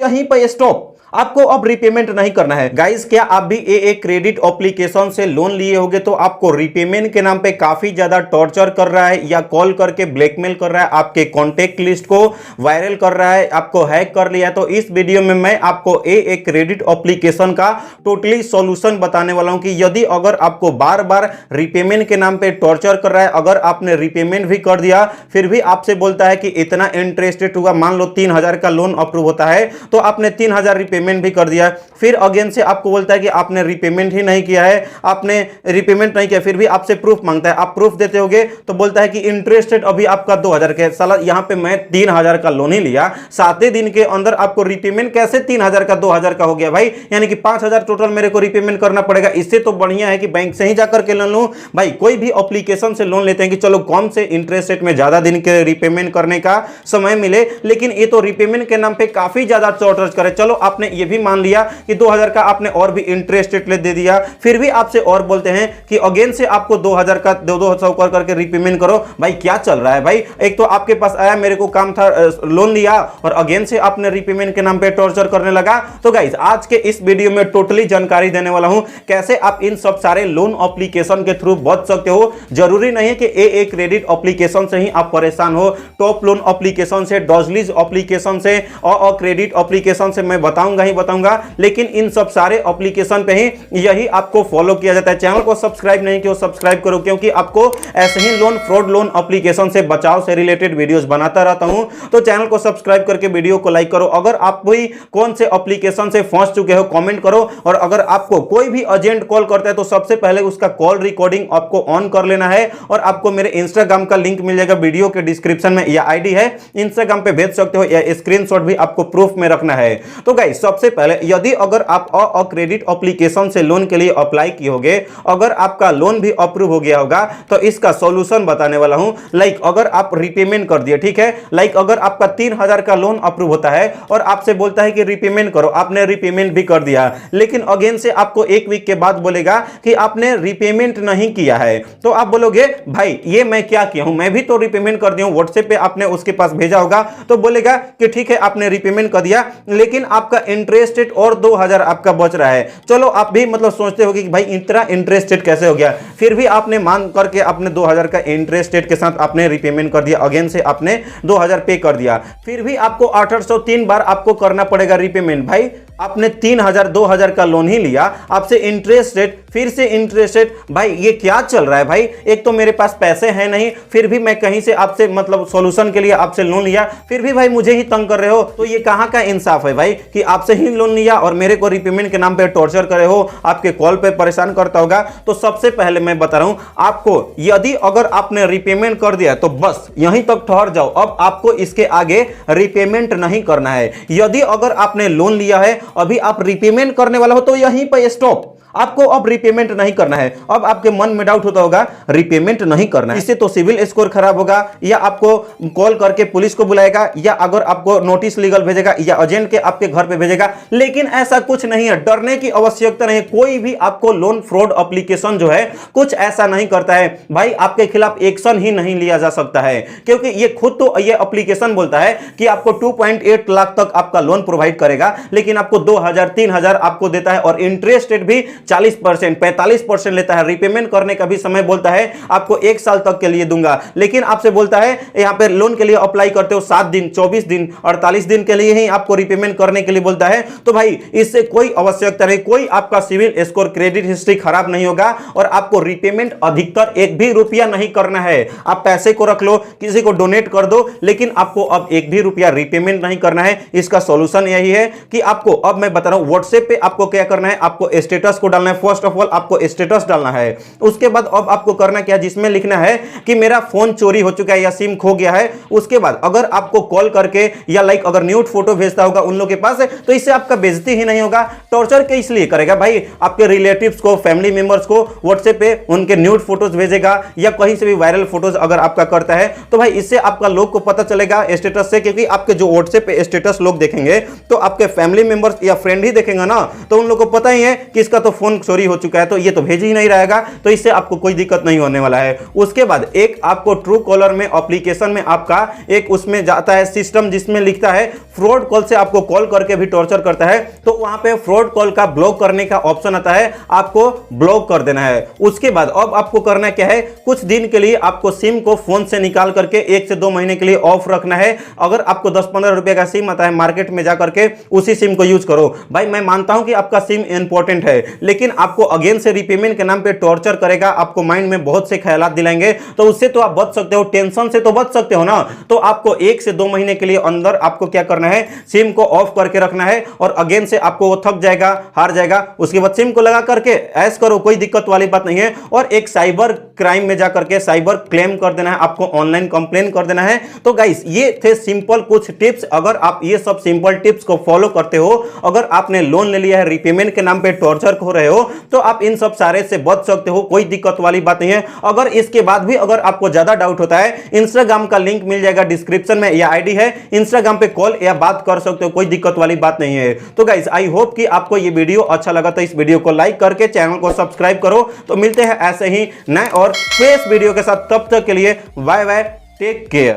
यहीं पर स्टॉप। आपको अब रिपेमेंट नहीं करना है। गाइस, क्या आप भी ए क्रेडिट एप्लीकेशन से लोन लिए होंगे तो आपको रिपेमेंट के नाम पे काफी ज्यादा टॉर्चर कर रहा है या कॉल करके ब्लैकमेल कर रहा है, आपके कॉन्टेक्ट लिस्ट को वायरल कर रहा है, आपको हैक कर लिया। तो इस वीडियो में मैं आपको ए क्रेडिट एप्लीकेशन का टोटली सॉल्यूशन बताने वाला हूं कि यदि अगर आपको बार बार रिपेमेंट के नाम पे टॉर्चर कर रहा है, अगर आपने रिपेमेंट भी कर दिया फिर भी आपसे बोलता है कि इतना इंटरेस्ट रेट होगा, मान लो 3000 का लोन अप्रूव होता है तो आपने 3000 रिपेमेंट भी कर दिया, फिर अगेन से आपको बोलता है कि आपने रिपेमेंट ही नहीं किया है, आपने रिपेमेंट नहीं किया, फिर भी आपसे प्रूफ मांगता है। आप प्रूफ देते होगे तो बोलता है कि इंटरेस्ट रेट अभी आपका 2000 का, साला यहां पे मैं 3000 का लोन ही लिया, 7 दिन के अंदर आपको रिपेमेंट कैसे 3000 का 2000 का हो गया भाई, यानी कि 5000 टोटल मेरे को रिपेमेंट करना पड़ेगा। इससे तो बढ़िया है कि बैंक से ही जाकर के लोन लूं। भाई कोई भी एप्लीकेशन से लोन लेते हैं कि चलो कम से इंटरेस्ट रेट में ज्यादा दिन के रिपेमेंट करने का समय मिले, लेकिन ये तो रिपेमेंट के नाम पे काफी ज्यादा चार्ज करे। चलो आपने ये भी मान लिया कि 2000 का आपने और भी इंटरेस्ट रेट दे दिया, फिर भी आपसे और बोलते हैं कि अगेन से आपको 2000 का 200 करके रिपेमेंट करो। भाई क्या चल रहा है भाई, एक तो आपके पास आया, मेरे को काम था, लोन लिया और अगेन से आपने रिपेमेंट के नाम पे टॉर्चर करने लगा। तो गाइस आज के इस वीडियो में टोटली जानकारी देने वाला हूं कैसे आप इन सब सारे लोन एप्लीकेशन के थ्रू बच सकते हो। जरूरी नहीं है कि ए क्रेडिट एप्लीकेशन से ही आप परेशान हो, टॉप लोन एप्लीकेशन से, डॉजलीज एप्लीकेशन से और क्रेडिट एप्लीकेशन से मैं बताऊंगा ही बताऊंगा, लेकिन इन सब सारे एप्लीकेशन पे ही यही आपको फॉलो किया जाता है। चैनल को सब्सक्राइब नहीं किया सब्सक्राइब करो, क्योंकि आपको ऐसे ही लोन फ्रॉड लोन एप्लीकेशन से बचाव से रिलेटेड वीडियोस बनाता रहता हूं। तो चैनल को सब्सक्राइब करके वीडियो को लाइक करो। अगर आप भी कौन से एप्लीकेशन से फंस चुके हो कमेंट करो, और अगर आपको कोई भी एजेंट कॉल करता है तो सबसे पहले उसका कॉल रिकॉर्डिंग आपको ऑन कर लेना है, और आपको मेरे इंस्टाग्राम का लिंक मिल जाएगा वीडियो के डिस्क्रिप्शन में, या आईडी है इंस्टाग्राम पे भेज सकते हो, या स्क्रीनशॉट भी आपको प्रूफ में रखना है। तो गाइस सबसे पहले यदि अगर आप क्रेडिट एप्लीकेशन से लोन के लिए अप्लाई किए होगे, अगर आपका लोन भी अप्रूव हो गया होगा तो इसका सॉल्यूशन बताने वाला हूं। लाइक अगर आप रिपेमेंट कर दिए, ठीक है, लाइक अगर आपका 3000 का लोन अप्रूव होता है और आपसे बोलता है कि रिपेमेंट करो, आपने रिपेमेंट भी कर दिया, लेकिन अगेन से आपको 1 वीक के बाद बोलेगा कि आपने रिपेमेंट नहीं किया है, तो आप बोलोगे भाई ये मैं क्या किया हूं, मैं भी तो रिपेमेंट कर दिया हूं, व्हाट्सएप पे आपने उसके पास भेजा होगा, तो बोलेगा कि ठीक है आपने रिपेमेंट कर दिया, लेकिन आपका इंटरेस्ट रेट और 2000 आपका बच रहा है। चलो आप भी मतलब सोचते होगे कि भाई इतना इंटरेस्ट रेट कैसे हो गया, फिर भी आपने मान करके आपने 2000 का इंटरेस्ट रेट के साथ आपने रिपेमेंट कर दिया, अगेन से आपने 2000 पे कर दिया, फिर भी आपको 803 बार आपको करना पड़ेगा रिपेमेंट। भाई आपने 3000 2000 का लोन ही लिया, आपसे इंटरेस्ट रेट, फिर से इंटरेस्ट रेट, भाई ये क्या चल रहा है भाई। एक तो मेरे पास पैसे हैं नहीं, फिर भी मैं कहीं से आपसे मतलब सॉल्यूशन के लिए आपसे लोन लिया, फिर भी भाई मुझे ही तंग कर रहे हो, तो ये कहां का इंसाफ है भाई कि आपसे ही लोन लिया और मेरे को रिपेमेंट के नाम पे टॉर्चर करे हो, आपके कॉल पे परेशान करता होगा। तो सबसे पहले मैं बता रहा हूं आपको, यदि अगर आपने रिपेमेंट कर दिया तो बस यहीं तक ठहर जाओ, अब आपको इसके आगे रिपेमेंट नहीं करना है। यदि अगर आपने लोन लिया है, अभी आप रिपेमेंट करने वाला हो, तो यहीं पर स्टॉप, आपको अब रिपेमेंट नहीं करना है। अब आपके मन में डाउट होता होगा रिपेमेंट नहीं करना है, इससे तो सिविल स्कोर खराब होगा, या आपको कॉल करके पुलिस को बुलाएगा, या अगर आपको नोटिस लीगल भेजेगा, या एजेंट के आपके घर पे भेजेगा। लेकिन ऐसा कुछ नहीं है, डरने की आवश्यकता नहीं। कोई भी आपको लोन फ्रॉड एप्लीकेशन जो है कुछ ऐसा नहीं करता है भाई, आपके खिलाफ एक्शन ही नहीं लिया जा सकता है, क्योंकि ये खुद तो ये एप्लीकेशन बोलता है कि आपको 2.8 लाख तक आपका लोन प्रोवाइड करेगा, लेकिन आपको 2000 3000 आपको देता है, और इंटरेस्ट रेट भी 40% 45% लेता है। रिपेमेंट करने का भी समय बोलता है आपको 1 साल तक के लिए दूंगा, लेकिन आपसे बोलता है यहां पे लोन के लिए अप्लाई करते हो 7 दिन 24 दिन 48 दिन के लिए ही आपको रिपेमेंट करने के लिए बोलता है। तो भाई इससे कोई आवश्यकता नहीं, कोई आपका सिविल स्कोर क्रेडिट हिस्ट्री खराब नहीं होगा, और आपको रिपेमेंट अधिकतर 1 भी रुपया नहीं करना है। आप पैसे को रख लो, किसी को डोनेट कर दो, लेकिन आपको अब 1 भी रुपया रिपेमेंट नहीं करना है। इसका सॉल्यूशन यही है कि आपको, अब मैं बता रहा हूं, व्हाट्सएप पे आपको क्या करना है, आपको स्टेटस को डालना है। फर्स्ट ऑफ ऑल आपको स्टेटस डालना है, उसके बाद अब आपको करना क्या, जिसमें लिखना है कि मेरा फोन चोरी हो चुका है या सिम खो गया है। उसके बाद अगर आपको कॉल करके या लाइक अगर न्यूड फोटो भेजता होगा उन लोगों के पास, तो इससे आपका बेइज्जती ही नहीं होगा। टॉर्चर के इसलिए करेगा भाई, आपके रिलेटिव्स को, फैमिली मेंबर्स को व्हाट्सएप पे उनके न्यूड फोटोज भेजेगा, या कहीं से भी वायरल फोटोज अगर आपका करता है, तो भाई इससे आपका लोग को पता चलेगा स्टेटस से, क्योंकि आपके जो व्हाट्सएप पे स्टेटस लोग देखेंगे तो आपके फैमिली मेंबर्स या फ्रेंड ही देखेंगे ना, तो उन लोग को पता ही है कि इसका तो फोन चोरी हो चुका है तो ये तो भेज ही नहीं रहेगा, तो इससे आपको कोई दिक्कत नहीं होने वाला है। उसके बाद एक आपको ट्रू कॉलर में एप्लीकेशन में आपका एक उसमें जाता है सिस्टम जिसमें लिखता है फ्रॉड कॉल से आपको कॉल करके भी टॉर्चर करता है, तो वहां पे फ्रॉड कॉल का ब्लॉक करने का ऑप्शन आता है, आपको ब्लॉक कर देना है। उसके बाद अब आपको करना क्या है, कुछ दिन के लिए आपको सिम को फोन से निकाल करके 1 से 2 महीने के लिए ऑफ रखना है। अगर आपको 10-15 रुपए का सिम आता है मार्केट में जाकर के उसी सिम को यूज करो। भाई मैं मानता हूं कि आपका सिम इंपॉर्टेंट है, लेकिन आपको अगेन से रीपेमेंट के नाम पे टॉर्चर करेगा, आपको माइंड में बहुत से ख्यालात दिलाएंगे, तो उससे तो आप बच सकते हो, टेंशन से तो बच सकते हो ना। तो आपको 1 से 2 महीने के लिए अंदर आपको क्या करना है, सिम को ऑफ करके रखना है और अगेन से आपको वो थक जाएगा, हार जाएगा, उसके बाद सिम को लगा करके ऐश करो, कोई दिक्कत वाली बात नहीं है। और एक साइबर क्राइम में जाकर के साइबर क्लेम कर देना है, आपको ऑनलाइन कंप्लेन कर देना है। तो गाइस ये थे सिंपल कुछ टिप्स, अगर आप ये सब सिंपल टिप्स को फॉलो करते हो, अगर आपने लोन ले लिया है, रीपेमेंट के नाम पे टॉर्चर हो रहे हो, तो आप इन सब सारे से बच सकते हो, कोई दिक्कत वाली बात नहीं है। अगर इसके बाद भी अगर आपको ज्यादा डाउट होता है, इंस्टाग्राम का लिंक मिल जाएगा डिस्क्रिप्शन में, या आईडी है, इंस्टाग्राम पे कॉल या बात कर सकते हो, कोई दिक्कत वाली बात नहीं है। तो गाइस आई होप कि आपको ये वीडियो अच्छा लगा, तो इस वीडियो को लाइक करके चैनल को सब्सक्राइब करो। तो मिलते हैं ऐसे ही नए और फ्रेश वीडियो के साथ, तब तक के लिए बाय बाय, टेक केयर।